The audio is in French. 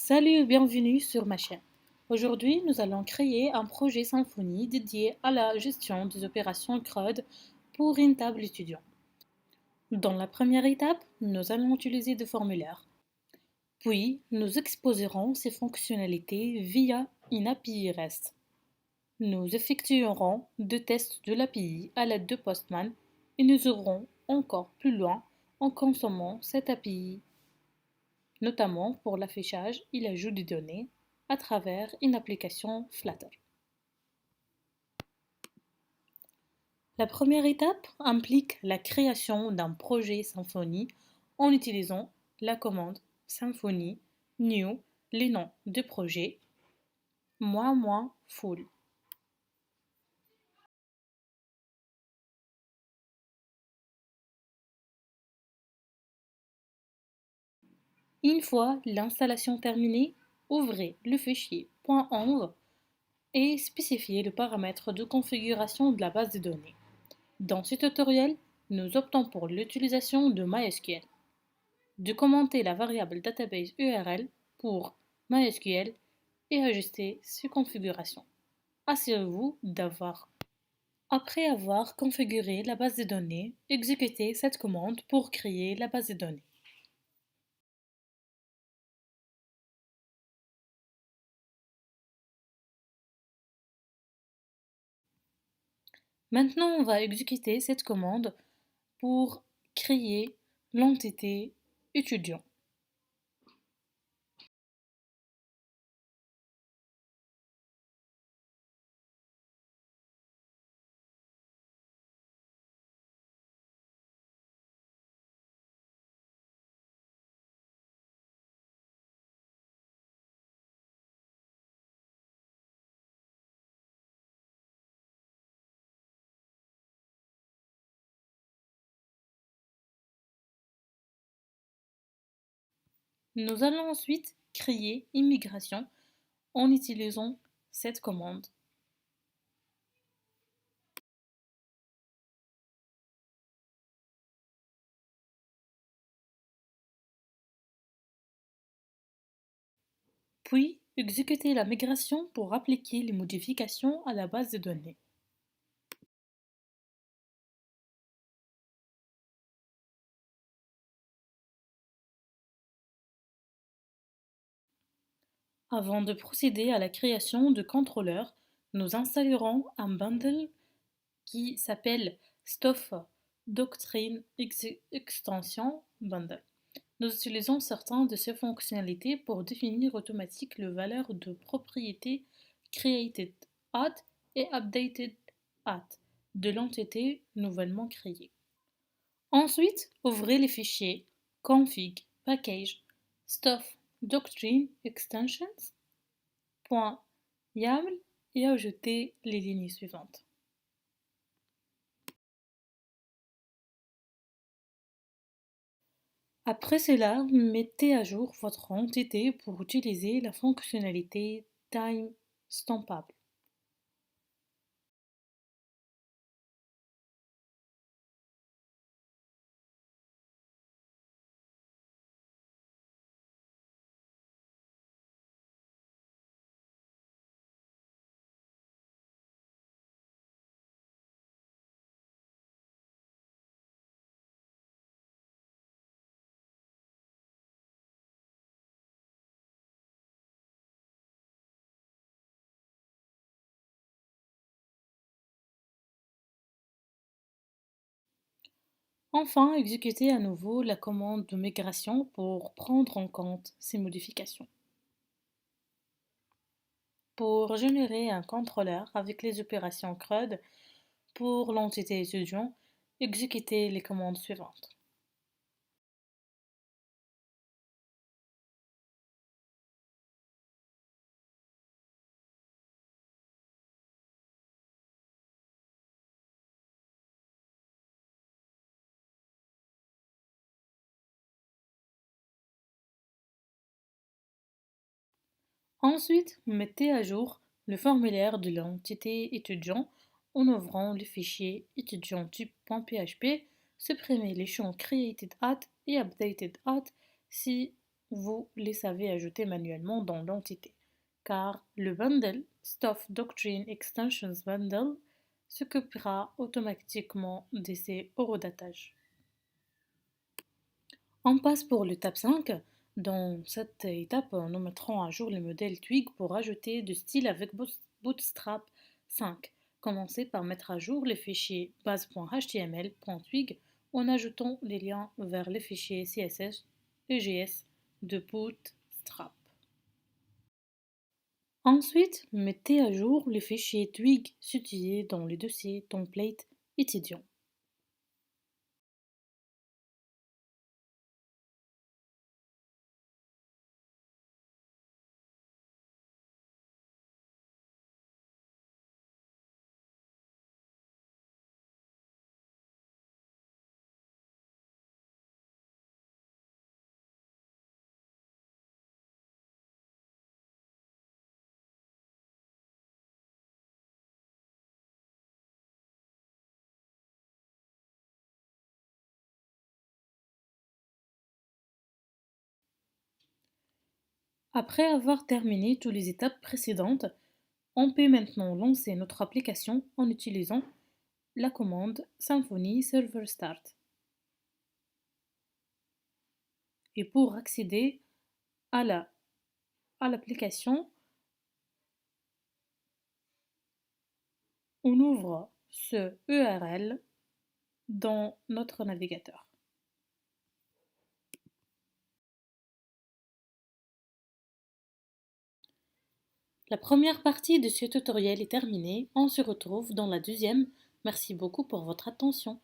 Salut et bienvenue sur ma chaîne. Aujourd'hui, nous allons créer un projet Symfony dédié à la gestion des opérations CRUD pour une table étudiant. Dans la première étape, nous allons utiliser des formulaires. Puis, nous exposerons ces fonctionnalités via une API REST. Nous effectuerons deux tests de l'API à l'aide de Postman et nous irons encore plus loin en consommant cette API notamment pour l'affichage et l'ajout de données à travers une application Flutter. La première étape implique la création d'un projet Symfony en utilisant la commande Symfony new, les noms de projet, -full. Une fois l'installation terminée, ouvrez le fichier .env et spécifiez le paramètre de configuration de la base de données. Dans ce tutoriel, nous optons pour l'utilisation de MySQL. De commenter la variable database URL pour MySQL et ajuster ses configurations. Assurez-vous d'avoir, après avoir configuré la base de données, exécutez cette commande pour créer la base de données. Maintenant, on va exécuter cette commande pour créer l'entité étudiant. Nous allons ensuite créer une migration en utilisant cette commande. Puis, exécuter la migration pour appliquer les modifications à la base de données. Avant de procéder à la création de contrôleurs, nous installerons un bundle qui s'appelle Stuff Doctrine Extension Bundle. Nous utilisons certaines de ces fonctionnalités pour définir automatiquement les valeurs de propriété created at et updated at de l'entité nouvellement créée. Ensuite, ouvrez les fichiers config package stuff doctrine extensions.yaml et ajoutez les lignes suivantes. Après cela, mettez à jour votre entité pour utiliser la fonctionnalité time stampable. Enfin, exécutez à nouveau la commande de migration pour prendre en compte ces modifications. Pour générer un contrôleur avec les opérations CRUD pour l'entité étudiant, exécutez les commandes suivantes. Ensuite, mettez à jour le formulaire de l'entité étudiant en ouvrant le fichier étudiant-type.php, supprimez les champs created at et updated at si vous les savez ajouter manuellement dans l'entité, car le bundle Stuff Doctrine Extensions Bundle s'occupera automatiquement de ces horodatage. On passe pour l'étape 5. Dans cette étape, nous mettrons à jour le modèle Twig pour ajouter du style avec Bootstrap 5. Commencez par mettre à jour les fichiers base.html.twig en ajoutant les liens vers les fichiers CSS et JS de Bootstrap. Ensuite, mettez à jour les fichiers Twig situés dans le dossier template étudiant. Après avoir terminé toutes les étapes précédentes, on peut maintenant lancer notre application en utilisant la commande Symfony Server Start. Et pour accéder à l'application, on ouvre ce URL dans notre navigateur. La première partie de ce tutoriel est terminée. On se retrouve dans la deuxième. Merci beaucoup pour votre attention.